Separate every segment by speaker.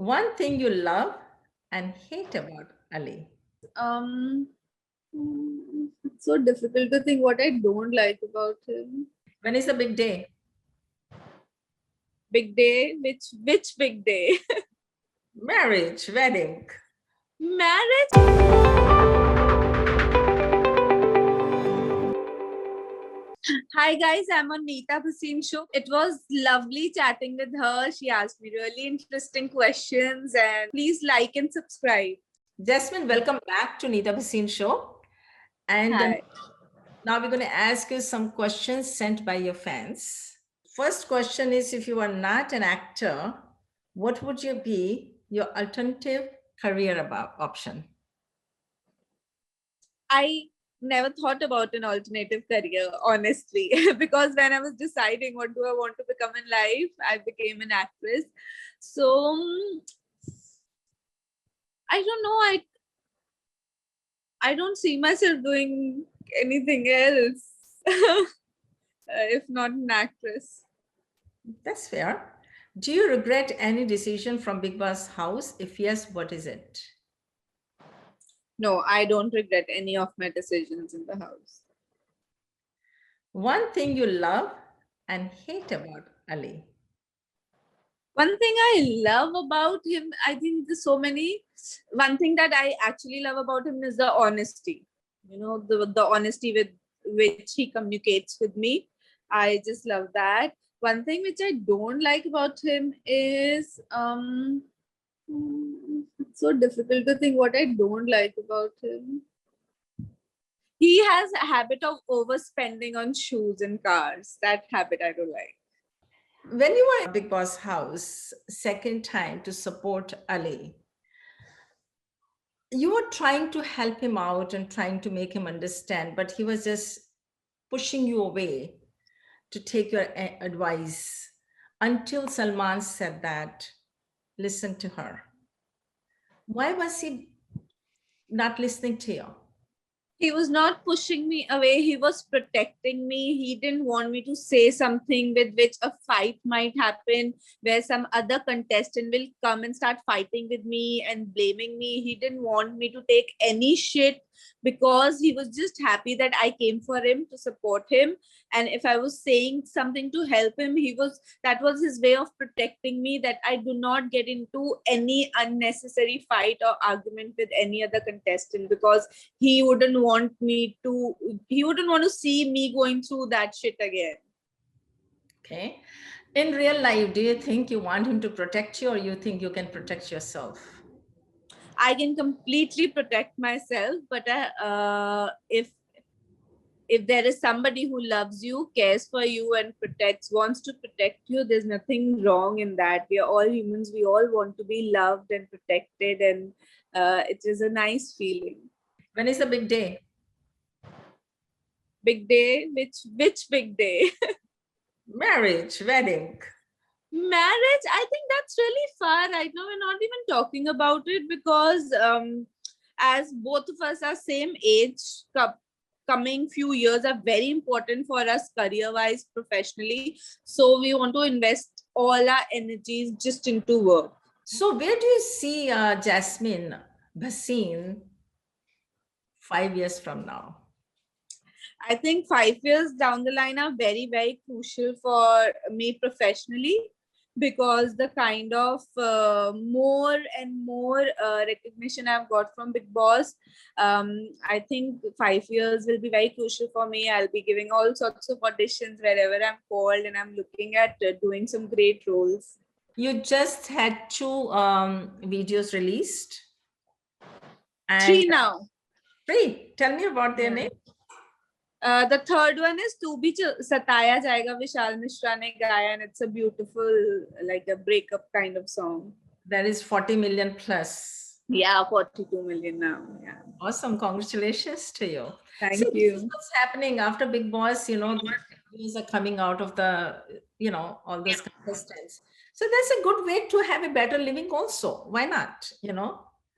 Speaker 1: One thing you love and hate about Ali.
Speaker 2: Um, it's so difficult to think what I don't like about him.
Speaker 1: When is the big day?
Speaker 2: Big day? Which big day?
Speaker 1: Marriage, wedding.
Speaker 2: Marriage. Hi guys, I'm on Neeta Bhasin show. It was lovely chatting with her. She asked me really interesting questions, and please like and subscribe.
Speaker 1: Jasmine, welcome back to Neeta Bhasin Show. And
Speaker 2: Hi.
Speaker 1: now we're going to ask you some questions sent by your fans. First question is, if you are not an actor, what would you be your alternative career about option?
Speaker 2: I never thought about an alternative career, honestly, because when I was deciding what do I want to become in life, I became an actress. So I don't know. I don't see myself doing anything else if not an actress.
Speaker 1: That's fair. Do you regret any decision from Big Boss house? If yes, what is it?
Speaker 2: No, I don't regret any of my decisions in the house.
Speaker 1: One thing you love and hate about Ali.
Speaker 2: One thing I love about him, I think there's so many. One thing that I actually love about him is the honesty. The honesty with which he communicates with me. I just love that. One thing which I don't like about him is it's so difficult to think what I don't like about him. He has a habit of overspending on shoes and cars. That habit I don't like.
Speaker 1: When you were at Big Boss house second time to support Ali, you were trying to help him out and trying to make him understand, but he was just pushing you away to take your advice until Salman said that, listen to her. Why was he not listening to you?
Speaker 2: He was not pushing me away. He was protecting me. He didn't want me to say something with which a fight might happen, where some other contestant will come and start fighting with me and blaming me. He didn't want me to take any shit because he was just happy that I came for him to support him. And if I was saying something to help him, that was his way of protecting me, that I do not get into any unnecessary fight or argument with any other contestant, because he wouldn't want to see me going through that shit again.
Speaker 1: Okay. In real life, do you think you want him to protect you or you think you can protect yourself?
Speaker 2: I can completely protect myself, but if there is somebody who loves you, cares for you, and wants to protect you, there's nothing wrong in that. We are all humans. We all want to be loved and protected, and it is a nice feeling.
Speaker 1: When is the big day?
Speaker 2: Big day? Which big day?
Speaker 1: Marriage, wedding.
Speaker 2: Marriage, I think that's really far right now. We're not even talking about it because as both of us are same age, coming few years are very important for us career wise, professionally. So we want to invest all our energies just into work.
Speaker 1: So where do you see Jasmine Bhasin 5 years from now?
Speaker 2: I think 5 years down the line are very, very crucial for me professionally, because the kind of more and more recognition I've got from Big Boss, I think 5 years will be very crucial for me. I'll be giving all sorts of auditions wherever I'm called, and I'm looking at doing some great roles.
Speaker 1: You just had two videos released. And
Speaker 2: 3 now.
Speaker 1: 3. Tell me about their
Speaker 2: Yeah.
Speaker 1: name.
Speaker 2: The third one is Tu Bhi Sataya Jayega, Vishal Mishra ne gaya, and it's a beautiful, like a breakup kind of song.
Speaker 1: That is 40 million plus.
Speaker 2: Yeah, 42 million now. Yeah.
Speaker 1: Awesome. Congratulations to you.
Speaker 2: Thank
Speaker 1: So this is
Speaker 2: you.
Speaker 1: what's happening after Big Boss, the videos are coming out of all those contestants. So that's a good way to have a better living also. Why not?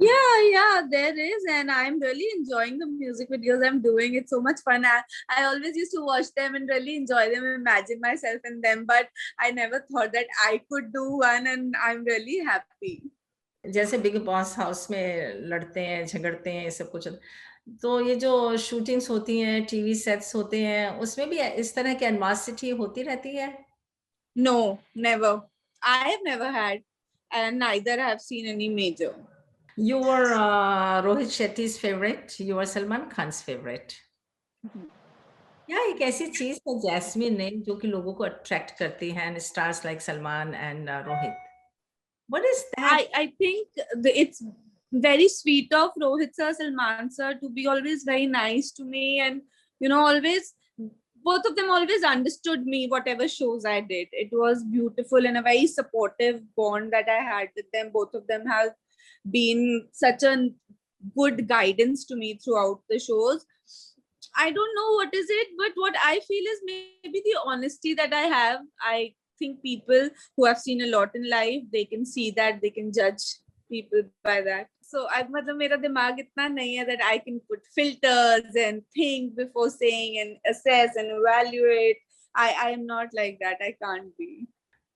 Speaker 2: Yeah, there is, and I'm really enjoying the music videos I'm doing. It's so much fun. I always used to watch them and really enjoy them, imagine myself in them, but I never thought that I could do one, and I'm really happy.
Speaker 1: जैसे big boss house में लड़ते हैं, झगड़ते हैं, ये सब कुछ। तो ये जो शूटिंग्स होती हैं, टीवी सेट्स होते हैं, उसमें भी इस तरह की एनिमोसिटी होती रहती है?
Speaker 2: No, never. I have never had, and neither have seen any major.
Speaker 1: You were Rohit Shetty's favorite. You were Salman Khan's favorite. क्या एक ऐसी चीज है जैस्मिन ने जो कि लोगों को अट्रैक्ट करती है, stars like Salman and Rohit? What is that?
Speaker 2: I think it's very sweet of Rohit sir, Salman sir to be always very nice to me, and always both of them always understood me whatever shows I did. It was beautiful and a very supportive bond that I had with them. Both of them have been such a good guidance to me throughout the shows. I don't know what is it, but what I feel is maybe the honesty that I have. I think people who have seen a lot in life, they can see that, they can judge people by that. So मतलब मेरा दिमाग इतना नहीं है that I can put filters and think before saying and assess and evaluate. I am not like that. I can't be.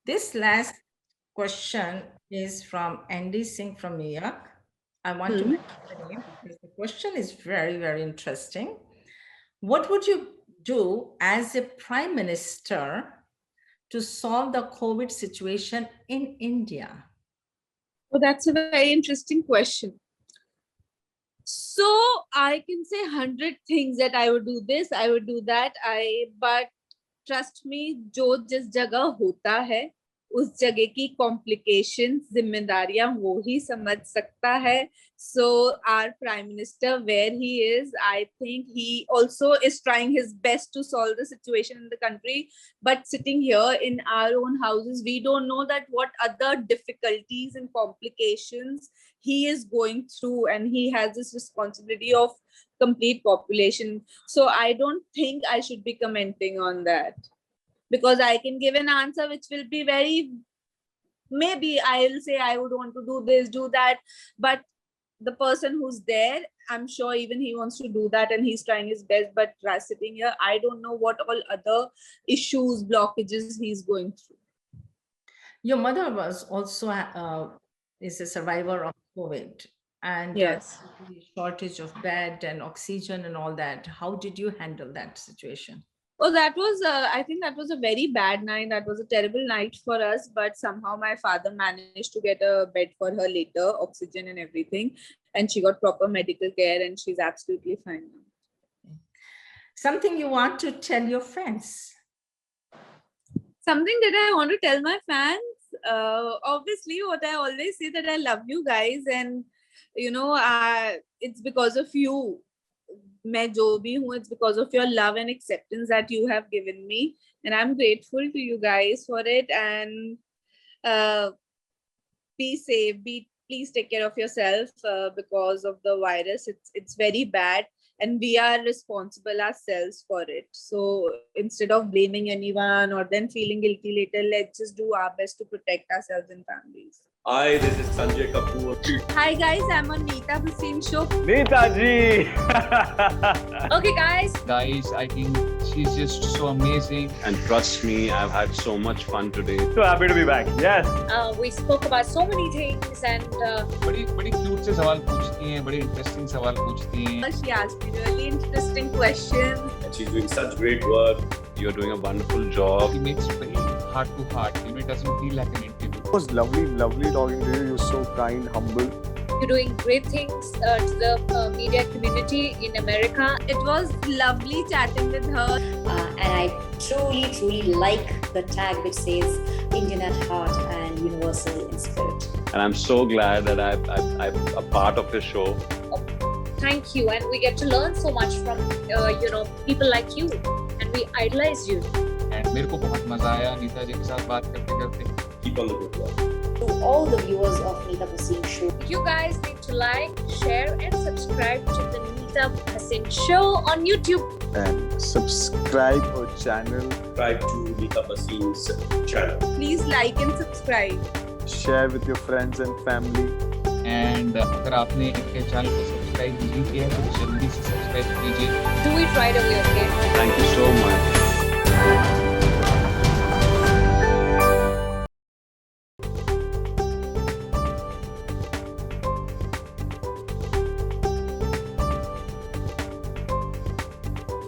Speaker 1: This last question is from Andy Singh from New York. I want to mention the name because the question is very, very interesting. What would you do as a prime minister to solve the COVID situation in India?
Speaker 2: Oh, that's a very interesting question. So I can say 100 things that I would do this, I would do that. But trust me, जो जिस जगह होता है उस जगह की complication जिम्मेदारियां वो ही समझ सकता है. So our prime minister, where he is, I think he also is trying his best to solve the situation in the country. But sitting here in our own houses, we don't know that what other difficulties and complications he is going through, and he has this responsibility of complete population. So I don't think I should be commenting on that, because I can give an answer which will be very, maybe I'll say I would want to do this, do that, but the person who's there, I'm sure even he wants to do that and he's trying his best. But sitting here, I don't know what all other issues, blockages he's going through.
Speaker 1: Your mother was also is a survivor of COVID, and
Speaker 2: yes,
Speaker 1: the shortage of bed and oxygen and all that. How did you handle that situation?
Speaker 2: Oh, that was, I think that was a very bad night. That was a terrible night for us. But somehow my father managed to get a bed for her later, oxygen and everything. And she got proper medical care and she's absolutely fine now.
Speaker 1: Something you want to tell your friends?
Speaker 2: Something that I want to tell my fans? Obviously, what I always say, that I love you guys. And, it's because of you. मैं जो भी हूँ, it's because of your love and acceptance that you have given me, and I'm grateful to you guys for it. And be safe, please take care of yourself, because of the virus. It's very bad and we are responsible ourselves for it. So instead of blaming anyone or then feeling guilty later, let's just do our best to protect ourselves and families.
Speaker 3: Hi, this is Sanjay Kapoor.
Speaker 2: Hi guys, I'm on Neeta Bhasin show.
Speaker 3: Neeta ji!
Speaker 2: Okay guys.
Speaker 4: Guys, I think she's just so amazing.
Speaker 3: And trust me, I've had so much fun today. So happy to be back. Yes.
Speaker 5: We spoke about so many things and
Speaker 4: बड़ी cute से सवाल पूछती हैं, बड़ी interesting सवाल पूछती हैं.
Speaker 2: She asked me really interesting questions.
Speaker 3: And she's doing such great work. You're doing a wonderful job.
Speaker 4: She makes it very heart to heart. It doesn't feel like an interview.
Speaker 6: It was lovely talking to you. You're so kind, humble.
Speaker 5: you're doing great things to the media community in America.
Speaker 2: It was lovely chatting with her.
Speaker 7: And I truly like the tag which says Indian at heart and universal in spirit.
Speaker 3: And I'm so glad that I'm a part of this show.
Speaker 5: Thank you, and we get to learn so much from people like you, and we idolize you.
Speaker 4: And मेरे को बहुत मजा आया नीता जी के साथ बात करते.
Speaker 3: Keep on the good work.
Speaker 7: To all the viewers of Neeta Bhasin Show,
Speaker 5: You guys need to like, share, and subscribe to the Neeta Bhasin Show on YouTube.
Speaker 6: And subscribe our channel.
Speaker 3: Subscribe to Neeta Bhasin's channel.
Speaker 2: Please like and subscribe.
Speaker 6: Share with your friends and family.
Speaker 4: And अगर आपने इनके channel को subscribe नहीं किया है तो जल्दी से सब्सक्राइब कीजिए.
Speaker 5: Do it right away, okay?
Speaker 3: Thank you so much.